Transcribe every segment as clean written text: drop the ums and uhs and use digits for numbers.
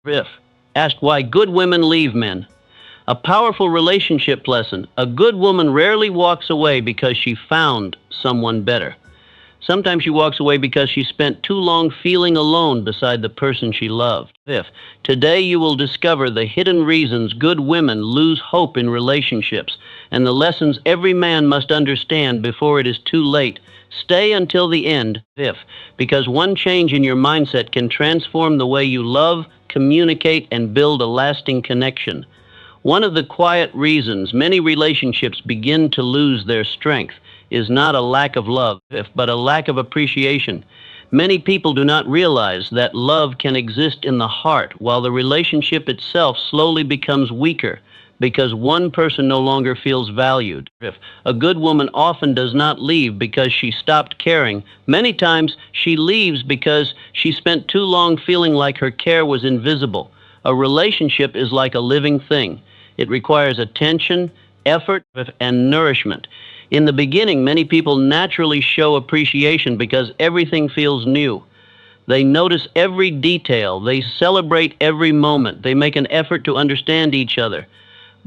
Riff. Asked why good women leave men. A powerful relationship lesson. A good woman rarely walks away because she found someone better. Sometimes she walks away because she spent too long feeling alone beside the person she loved. Fifth, today you will discover the hidden reasons good women lose hope in relationships and the lessons every man must understand before it is too late. Stay until the end. Fifth, because one change in your mindset can transform the way you love, communicate, and build a lasting connection. One of the quiet reasons many relationships begin to lose their strength is not a lack of love, but a lack of appreciation. Many people do not realize that love can exist in the heart while the relationship itself slowly becomes weaker because one person no longer feels valued. A good woman often does not leave because she stopped caring. Many times she leaves because she spent too long feeling like her care was invisible. A relationship is like a living thing. It requires attention, effort, and nourishment. In the beginning, many people naturally show appreciation because everything feels new. They notice every detail. They celebrate every moment. They make an effort to understand each other.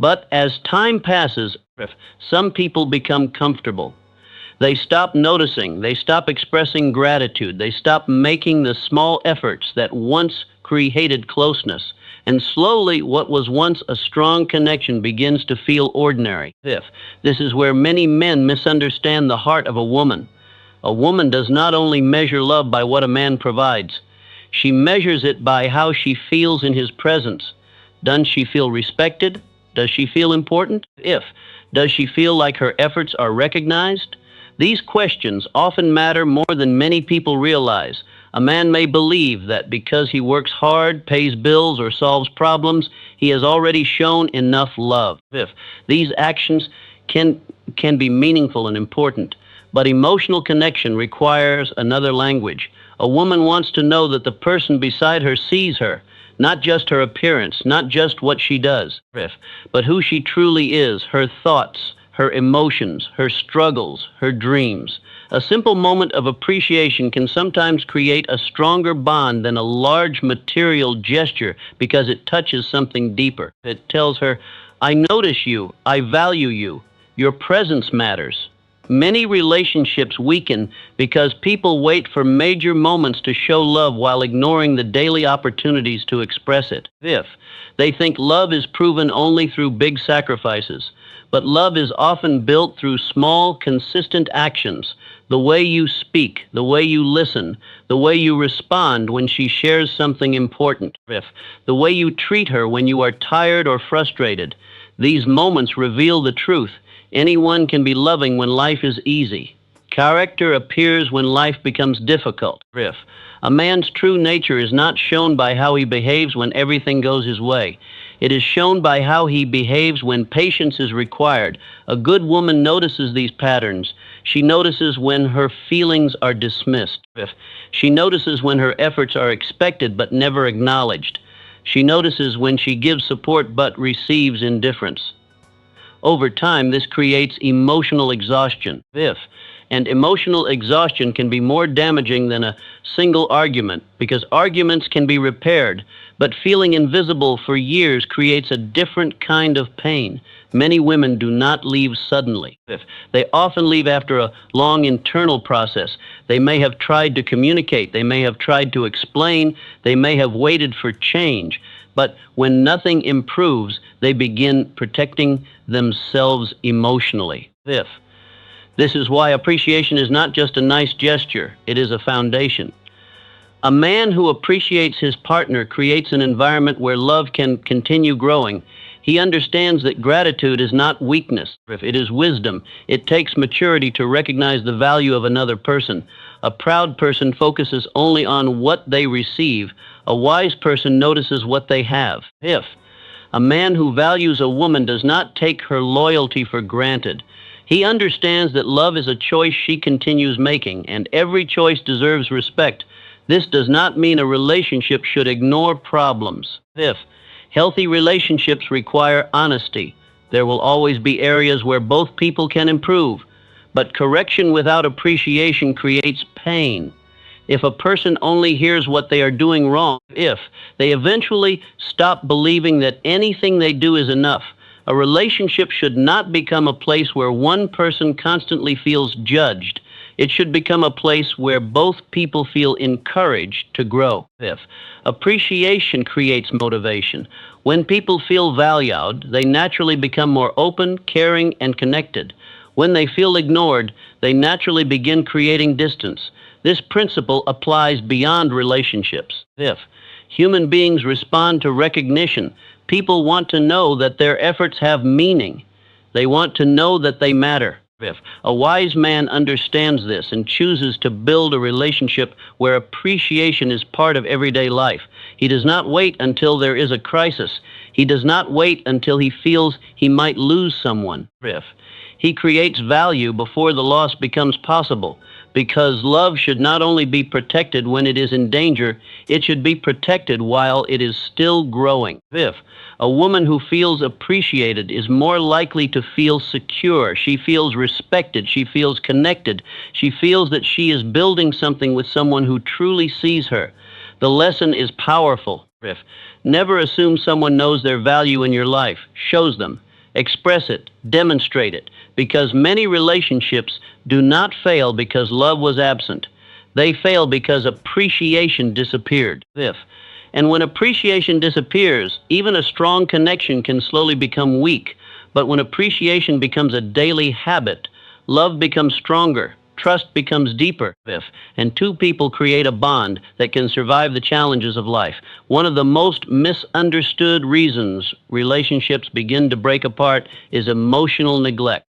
But as time passes, some people become comfortable. They stop noticing. They stop expressing gratitude. They stop making the small efforts that once created closeness. And slowly, what was once a strong connection begins to feel ordinary. Fifth, this is where many men misunderstand the heart of a woman. A woman does not only measure love by what a man provides. She measures it by how she feels in his presence. Does she feel respected? Does she feel important? Does she feel like her efforts are recognized? These questions often matter more than many people realize. A man may believe that because he works hard, pays bills, or solves problems, he has already shown enough love. These actions can be meaningful and important, but emotional connection requires another language. A woman wants to know that the person beside her sees her, not just her appearance, not just what she does, but who she truly is, her thoughts, her emotions, her struggles, her dreams. A simple moment of appreciation can sometimes create a stronger bond than a large material gesture because it touches something deeper. It tells her, I notice you, I value you, your presence matters. Many relationships weaken because people wait for major moments to show love while ignoring the daily opportunities to express it. Fifth, they think love is proven only through big sacrifices. But love is often built through small, consistent actions. The way you speak, the way you listen, the way you respond when she shares something important, the way you treat her when you are tired or frustrated. These moments reveal the truth. Anyone can be loving when life is easy. Character appears when life becomes difficult. A man's true nature is not shown by how he behaves when everything goes his way. It is shown by how he behaves when patience is required. A good woman notices these patterns. She notices when her feelings are dismissed. She notices when her efforts are expected but never acknowledged. She notices when she gives support but receives indifference. Over time, this creates emotional exhaustion. And emotional exhaustion can be more damaging than a single argument because arguments can be repaired, but feeling invisible for years creates a different kind of pain. Many women do not leave suddenly. They often leave after a long internal process. They may have tried to communicate. They may have tried to explain. They may have waited for change. But when nothing improves, they begin protecting themselves emotionally. This is why appreciation is not just a nice gesture, it is a foundation. A man who appreciates his partner creates an environment where love can continue growing. He understands that gratitude is not weakness, it is wisdom. It takes maturity to recognize the value of another person. A proud person focuses only on what they receive. A wise person notices what they have. A man who values a woman does not take her loyalty for granted. He understands that love is a choice she continues making, and every choice deserves respect. This does not mean a relationship should ignore problems. Healthy relationships require honesty. There will always be areas where both people can improve, but correction without appreciation creates pain. If a person only hears what they are doing wrong, if they eventually stop believing that anything they do is enough, a relationship should not become a place where one person constantly feels judged. It should become a place where both people feel encouraged to grow. If appreciation creates motivation, when people feel valued, they naturally become more open, caring, and connected. When they feel ignored, they naturally begin creating distance. This principle applies beyond relationships. If human beings respond to recognition, people want to know that their efforts have meaning. They want to know that they matter. If a wise man understands this and chooses to build a relationship where appreciation is part of everyday life, he does not wait until there is a crisis. He does not wait until he feels he might lose someone. If he creates value before the loss becomes possible, because love should not only be protected when it is in danger, it should be protected while it is still growing. If a woman who feels appreciated is more likely to feel secure, she feels respected, she feels connected, she feels that she is building something with someone who truly sees her. The lesson is powerful. If never assume someone knows their value in your life. Shows them. Express it. Demonstrate it. Because many relationships do not fail because love was absent. They fail because appreciation disappeared. And when appreciation disappears, even a strong connection can slowly become weak. But when appreciation becomes a daily habit, love becomes stronger, trust becomes deeper, and two people create a bond that can survive the challenges of life. One of the most misunderstood reasons relationships begin to break apart is emotional neglect.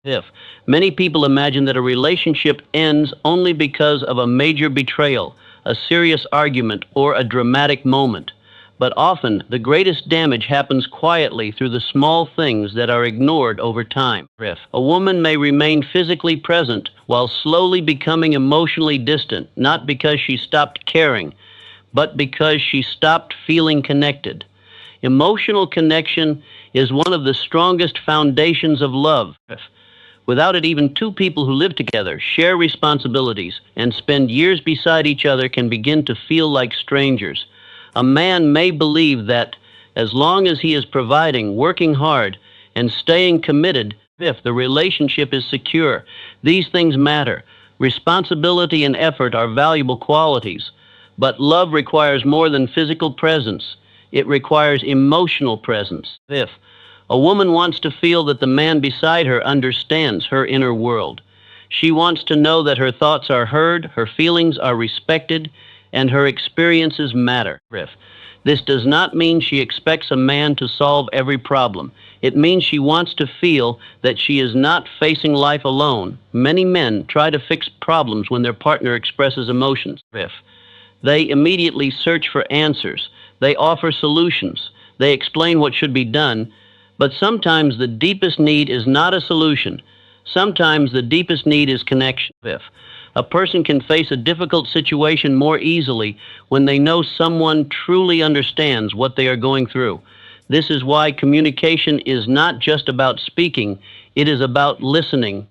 Many people imagine that a relationship ends only because of a major betrayal, a serious argument, or a dramatic moment. But often, the greatest damage happens quietly through the small things that are ignored over time. A woman may remain physically present while slowly becoming emotionally distant, not because she stopped caring, but because she stopped feeling connected. Emotional connection is one of the strongest foundations of love. Without it, even two people who live together, share responsibilities, and spend years beside each other can begin to feel like strangers. A man may believe that as long as he is providing, working hard, and staying committed, if the relationship is secure, these things matter. Responsibility and effort are valuable qualities, but love requires more than physical presence. It requires emotional presence. If a woman wants to feel that the man beside her understands her inner world, she wants to know that her thoughts are heard, her feelings are respected, and her experiences matter. This does not mean she expects a man to solve every problem. It means she wants to feel that she is not facing life alone. Many men try to fix problems when their partner expresses emotions. They immediately search for answers. They offer solutions. They explain what should be done. But sometimes the deepest need is not a solution. Sometimes the deepest need is connection. A person can face a difficult situation more easily when they know someone truly understands what they are going through. This is why communication is not just about speaking, it is about listening.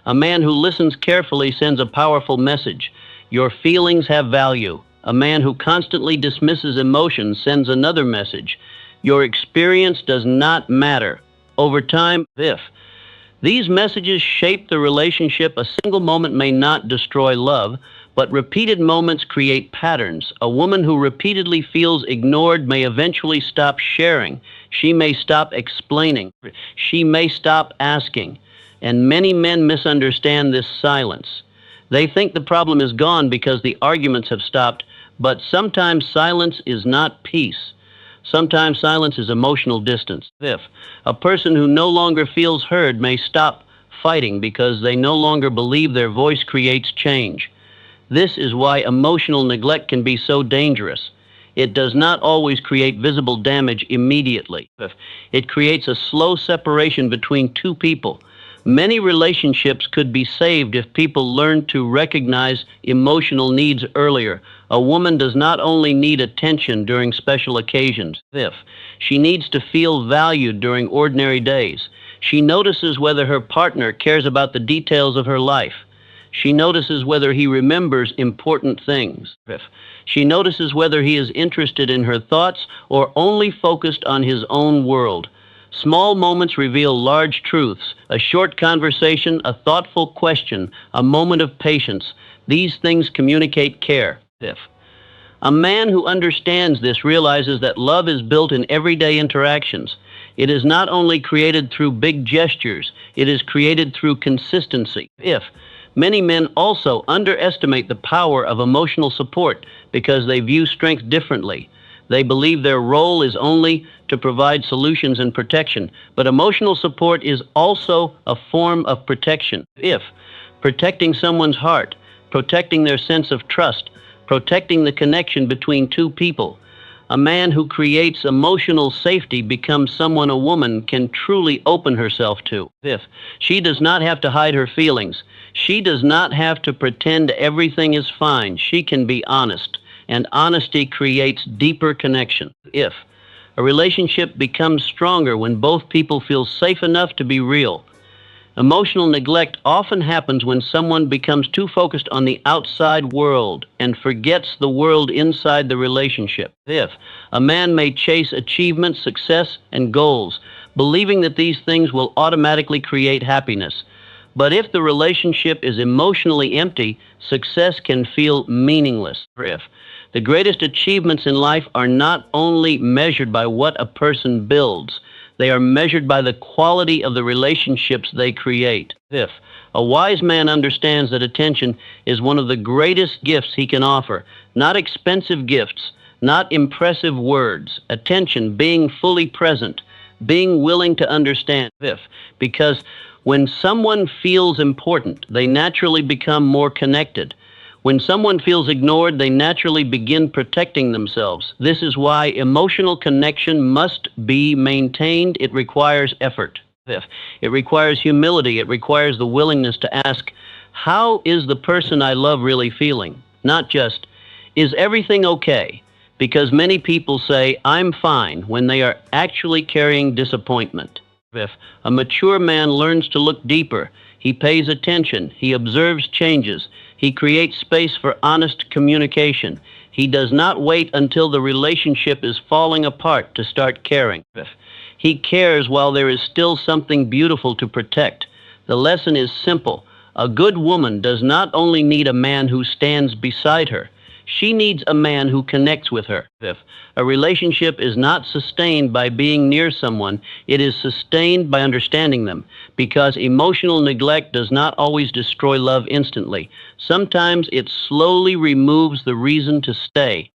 A man who listens carefully sends a powerful message. Your feelings have value. A man who constantly dismisses emotions sends another message. Your experience does not matter. Over time, these messages shape the relationship. A single moment may not destroy love, but repeated moments create patterns. A woman who repeatedly feels ignored may eventually stop sharing. She may stop explaining. She may stop asking. And many men misunderstand this silence. They think the problem is gone because the arguments have stopped, but sometimes silence is not peace. Sometimes silence is emotional distance. A person who no longer feels heard may stop fighting because they no longer believe their voice creates change. This is why emotional neglect can be so dangerous. It does not always create visible damage immediately. It creates a slow separation between two people. Many relationships could be saved if people learned to recognize emotional needs earlier. A woman does not only need attention during special occasions. She needs to feel valued during ordinary days. She notices whether her partner cares about the details of her life. She notices whether he remembers important things. If she notices whether he is interested in her thoughts or only focused on his own world. Small moments reveal large truths. A short conversation, a thoughtful question, a moment of patience. These things communicate care. If a man who understands this realizes that love is built in everyday interactions. It is not only created through big gestures, it is created through consistency. If many men also underestimate the power of emotional support because they view strength differently. They believe their role is only to provide solutions and protection, but emotional support is also a form of protection. If protecting someone's heart, protecting their sense of trust, protecting the connection between two people. A man who creates emotional safety becomes someone a woman can truly open herself to. If she does not have to hide her feelings, she does not have to pretend everything is fine. She can be honest, and honesty creates deeper connection. If a relationship becomes stronger when both people feel safe enough to be real. Emotional neglect often happens when someone becomes too focused on the outside world and forgets the world inside the relationship. If a man may chase achievement, success, and goals, believing that these things will automatically create happiness. But if the relationship is emotionally empty, success can feel meaningless. If the greatest achievements in life are not only measured by what a person builds, they are measured by the quality of the relationships they create. If a wise man understands that attention is one of the greatest gifts he can offer, not expensive gifts, not impressive words, attention, being fully present, being willing to understand. Because when someone feels important, they naturally become more connected. When someone feels ignored, they naturally begin protecting themselves. This is why emotional connection must be maintained. It requires effort. It requires humility. It requires the willingness to ask, how is the person I love really feeling? Not just, is everything okay? Because many people say, I'm fine, when they are actually carrying disappointment. If a mature man learns to look deeper, he pays attention, he observes changes, he creates space for honest communication. He does not wait until the relationship is falling apart to start caring. He cares while there is still something beautiful to protect. The lesson is simple. A good woman does not only need a man who stands beside her, she needs a man who connects with her. If a relationship is not sustained by being near someone, it is sustained by understanding them, because emotional neglect does not always destroy love instantly. Sometimes it slowly removes the reason to stay.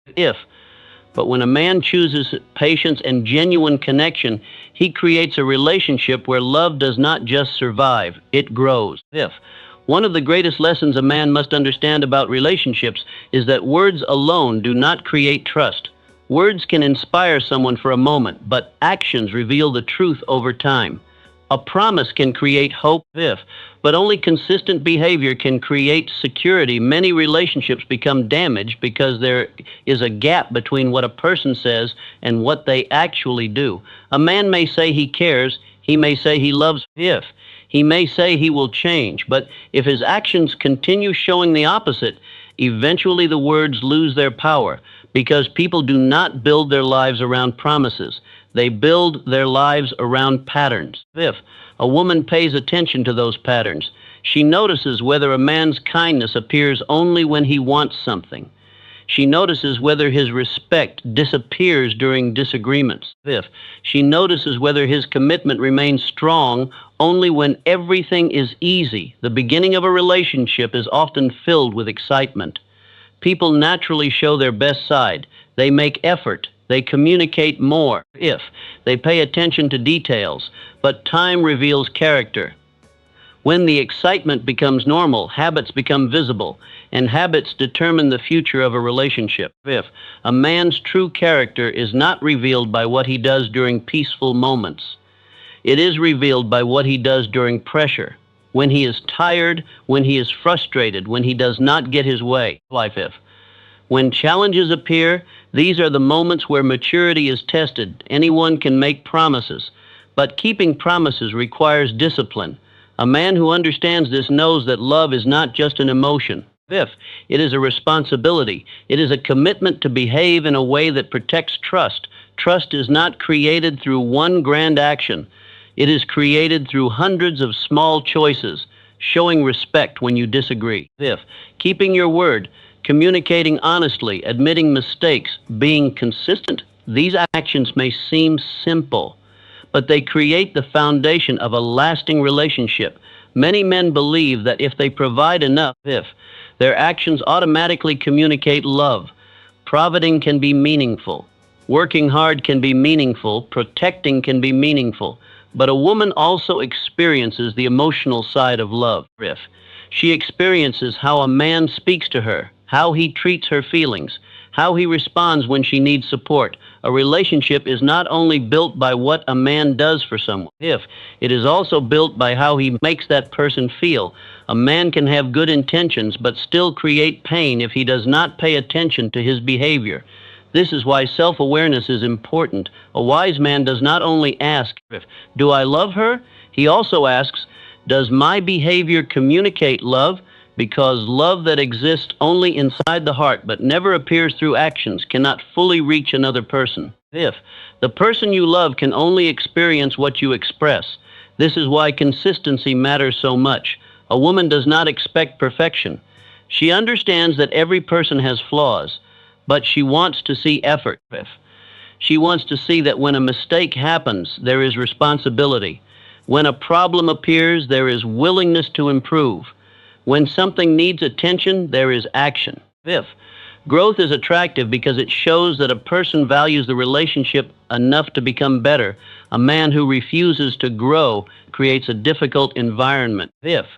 But when a man chooses patience and genuine connection, he creates a relationship where love does not just survive, it grows. One of the greatest lessons a man must understand about relationships is that words alone do not create trust. Words can inspire someone for a moment, but actions reveal the truth over time. A promise can create hope, but only consistent behavior can create security. Many relationships become damaged because there is a gap between what a person says and what they actually do. A man may say he cares, he may say he loves, he may say he will change, but if his actions continue showing the opposite, eventually the words lose their power, because people do not build their lives around promises. They build their lives around patterns. A woman pays attention to those patterns, she notices whether a man's kindness appears only when he wants something. She notices whether his respect disappears during disagreements. She notices whether his commitment remains strong only when everything is easy. The beginning of a relationship is often filled with excitement. People naturally show their best side. They make effort. They communicate more if they pay attention to details, but time reveals character. When the excitement becomes normal, habits become visible, and habits determine the future of a relationship. A man's true character is not revealed by what he does during peaceful moments. It is revealed by what he does during pressure, when he is tired, when he is frustrated, when he does not get his way. When challenges appear, these are the moments where maturity is tested. Anyone can make promises, but keeping promises requires discipline. A man who understands this knows that love is not just an emotion. Fifth, it is a responsibility. It is a commitment to behave in a way that protects trust. Trust is not created through one grand action. It is created through hundreds of small choices, showing respect when you disagree. Fifth, keeping your word, communicating honestly, admitting mistakes, being consistent. These actions may seem simple, but they create the foundation of a lasting relationship. Many men believe that if they provide enough, if their actions automatically communicate love. Providing can be meaningful. Working hard can be meaningful. Protecting can be meaningful. But a woman also experiences the emotional side of love. If she experiences how a man speaks to her, how he treats her feelings, how he responds when she needs support. A relationship is not only built by what a man does for someone, if it is also built by how he makes that person feel. A man can have good intentions but still create pain if he does not pay attention to his behavior. This is why self-awareness is important. A wise man does not only ask, do I love her? He also asks, does my behavior communicate love? Because love that exists only inside the heart but never appears through actions cannot fully reach another person. If the person you love can only experience what you express. This is why consistency matters so much. A woman does not expect perfection. She understands that every person has flaws, but she wants to see effort. She wants to see that when a mistake happens, there is responsibility. When a problem appears, there is willingness to improve. When something needs attention, there is action. Fifth, growth is attractive because it shows that a person values the relationship enough to become better. A man who refuses to grow creates a difficult environment. Fifth,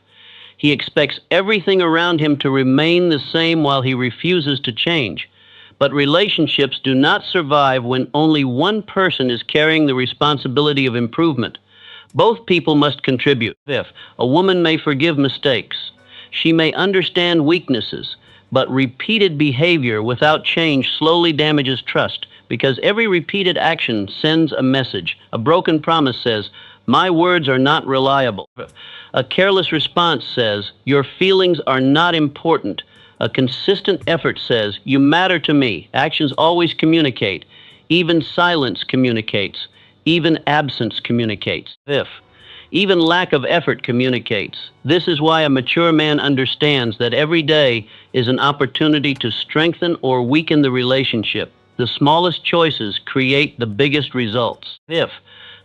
he expects everything around him to remain the same while he refuses to change. But relationships do not survive when only one person is carrying the responsibility of improvement. Both people must contribute. Fifth, a woman may forgive mistakes. She may understand weaknesses, but repeated behavior without change slowly damages trust because every repeated action sends a message. A broken promise says, my words are not reliable. A careless response says, your feelings are not important. A consistent effort says, you matter to me. Actions always communicate. Even silence communicates. Even absence communicates. Fifth, even lack of effort communicates. This is why a mature man understands that every day is an opportunity to strengthen or weaken the relationship. The smallest choices create the biggest results. Fifth,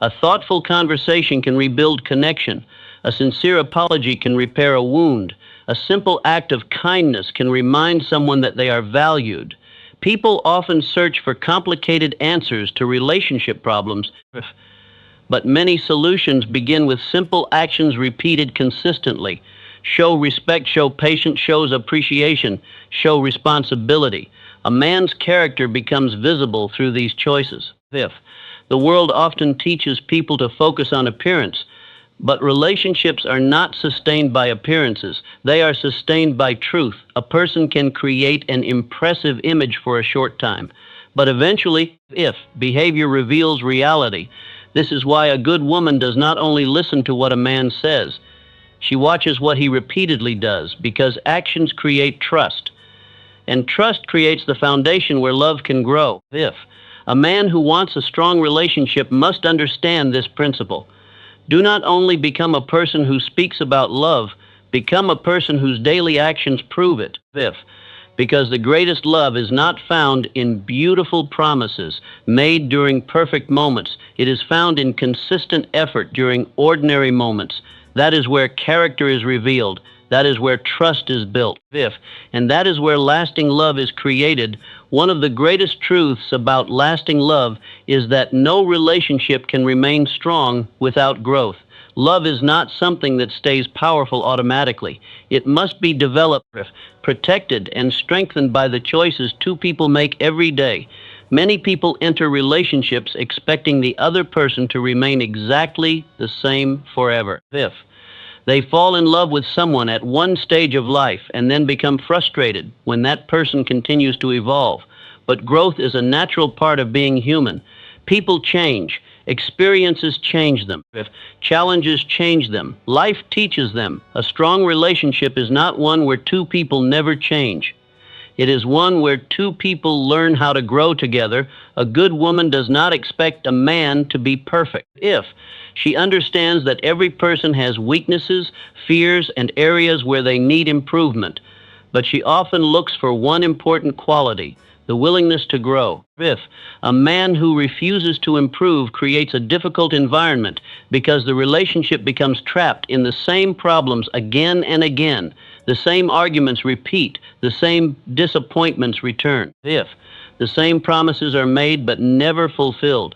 a thoughtful conversation can rebuild connection. A sincere apology can repair a wound. A simple act of kindness can remind someone that they are valued. People often search for complicated answers to relationship problems, but many solutions begin with simple actions repeated consistently. Show respect, show patience, shows appreciation, show responsibility. A man's character becomes visible through these choices. Fifth, the world often teaches people to focus on appearance, but relationships are not sustained by appearances. They are sustained by truth. A person can create an impressive image for a short time, but eventually, if behavior reveals reality, this is why a good woman does not only listen to what a man says, she watches what he repeatedly does, because actions create trust. And trust creates the foundation where love can grow. If a man who wants a strong relationship must understand this principle. Do not only become a person who speaks about love, become a person whose daily actions prove it. Fifth, because the greatest love is not found in beautiful promises made during perfect moments. It is found in consistent effort during ordinary moments. That is where character is revealed. That is where trust is built. Fifth, and that is where lasting love is created. One of the greatest truths about lasting love is that no relationship can remain strong without growth. Love is not something that stays powerful automatically. It must be developed, protected, and strengthened by the choices two people make every day. Many people enter relationships expecting the other person to remain exactly the same forever. Fifth, they fall in love with someone at one stage of life and then become frustrated when that person continues to evolve. But growth is a natural part of being human. People change. Experiences change them. If challenges change them, life teaches them. A strong relationship is not one where two people never change. It is one where two people learn how to grow together. A good woman does not expect a man to be perfect. If she understands that every person has weaknesses, fears, and areas where they need improvement, but she often looks for one important quality: the willingness to grow. If a man who refuses to improve creates a difficult environment because the relationship becomes trapped in the same problems again and again, the same arguments repeat, the same disappointments return. If the same promises are made but never fulfilled,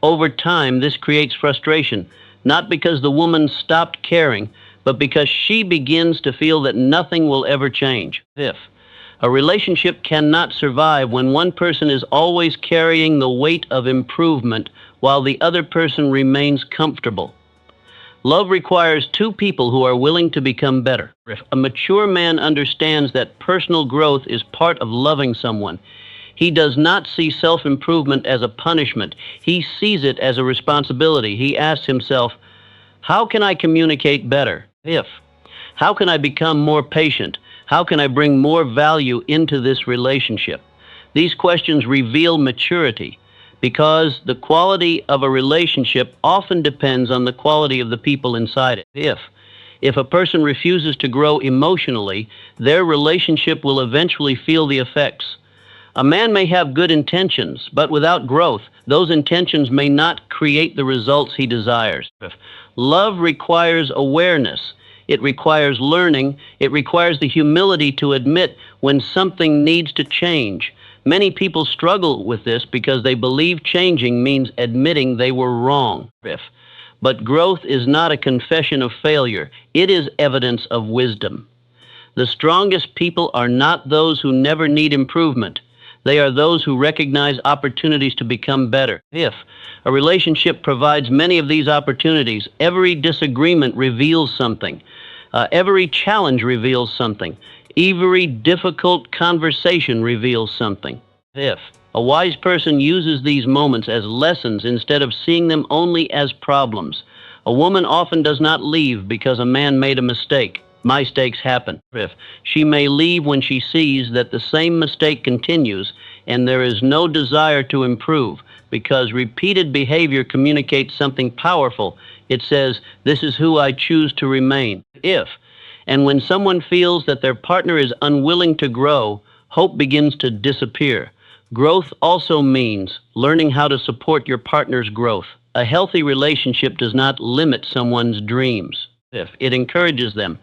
over time this creates frustration, not because the woman stopped caring, but because she begins to feel that nothing will ever change. If a relationship cannot survive when one person is always carrying the weight of improvement while the other person remains comfortable. Love requires two people who are willing to become better. If a mature man understands that personal growth is part of loving someone, he does not see self-improvement as a punishment. He sees it as a responsibility. He asks himself, how can I communicate better? How can I become more patient? How can I bring more value into this relationship? These questions reveal maturity, because the quality of a relationship often depends on the quality of the people inside it. If a person refuses to grow emotionally, their relationship will eventually feel the effects. A man may have good intentions, but without growth, those intentions may not create the results he desires. Love requires awareness. It requires learning. It requires the humility to admit when something needs to change. Many people struggle with this because they believe changing means admitting they were wrong. But growth is not a confession of failure. It is evidence of wisdom. The strongest people are not those who never need improvement. They are those who recognize opportunities to become better. If a relationship provides many of these opportunities, every disagreement reveals something. Every challenge reveals something. Every difficult conversation reveals something. If a wise person uses these moments as lessons instead of seeing them only as problems, a woman often does not leave because a man made a mistake. Mistakes happen. If she may leave when she sees that the same mistake continues and there is no desire to improve, because repeated behavior communicates something powerful. It says, this is who I choose to remain. And when someone feels that their partner is unwilling to grow, hope begins to disappear. Growth also means learning how to support your partner's growth. A healthy relationship does not limit someone's dreams. It encourages them.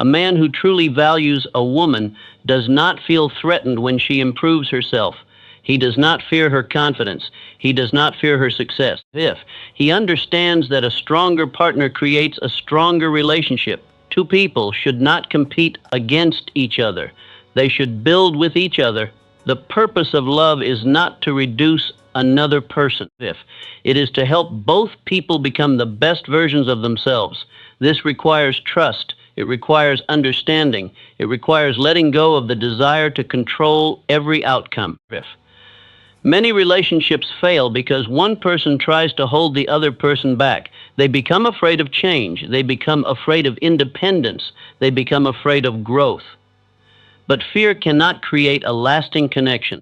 A man who truly values a woman does not feel threatened when she improves herself. He does not fear her confidence. He does not fear her success. He understands that a stronger partner creates a stronger relationship. Two people should not compete against each other. They should build with each other. The purpose of love is not to reduce another person. It is to help both people become the best versions of themselves. This requires trust. It requires understanding. It requires letting go of the desire to control every outcome. Many relationships fail because one person tries to hold the other person back. They become afraid of change. They become afraid of independence. They become afraid of growth. But fear cannot create a lasting connection.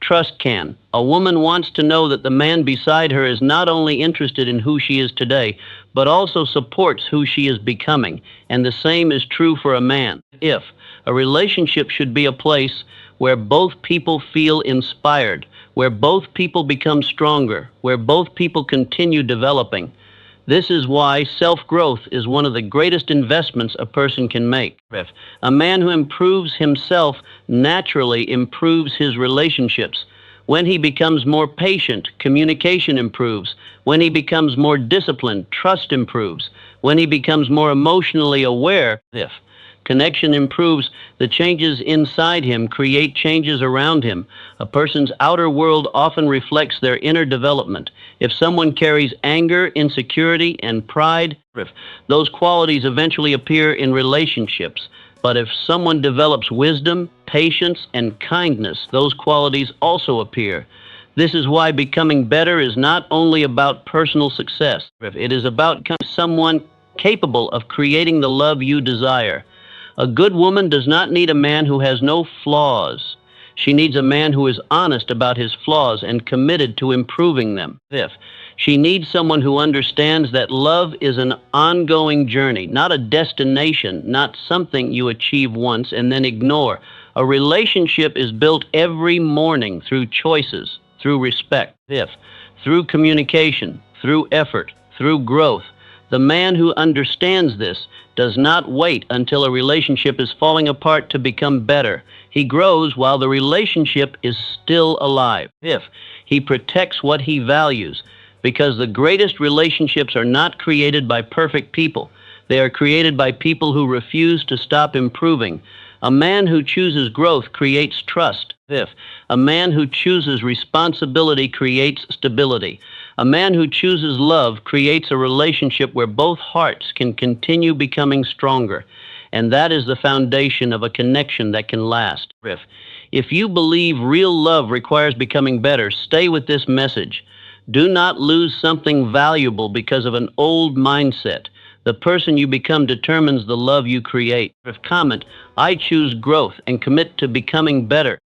Trust can. A woman wants to know that the man beside her is not only interested in who she is today, but also supports who she is becoming. And the same is true for a man. A relationship should be a place where both people feel inspired, where both people become stronger, where both people continue developing. This is why self-growth is one of the greatest investments a person can make. A man who improves himself naturally improves his relationships. When he becomes more patient, communication improves. When he becomes more disciplined, trust improves. When he becomes more emotionally aware, connection improves, the changes inside him create changes around him. A person's outer world often reflects their inner development. If someone carries anger, insecurity, and pride, those qualities eventually appear in relationships. But if someone develops wisdom, patience, and kindness, those qualities also appear. This is why becoming better is not only about personal success. It is about becoming someone capable of creating the love you desire. A good woman does not need a man who has no flaws. She needs a man who is honest about his flaws and committed to improving them. Fifth, she needs someone who understands that love is an ongoing journey, not a destination, not something you achieve once and then ignore. A relationship is built every morning through choices, through respect. Fifth, through communication, through effort, through growth. The man who understands this does not wait until a relationship is falling apart to become better. He grows while the relationship is still alive. Fifth, he protects what he values, because the greatest relationships are not created by perfect people. They are created by people who refuse to stop improving. A man who chooses growth creates trust. Fifth, a man who chooses responsibility creates stability. A man who chooses love creates a relationship where both hearts can continue becoming stronger. And that is the foundation of a connection that can last. If you believe real love requires becoming better, stay with this message. Do not lose something valuable because of an old mindset. The person you become determines the love you create. Comment, I choose growth and commit to becoming better.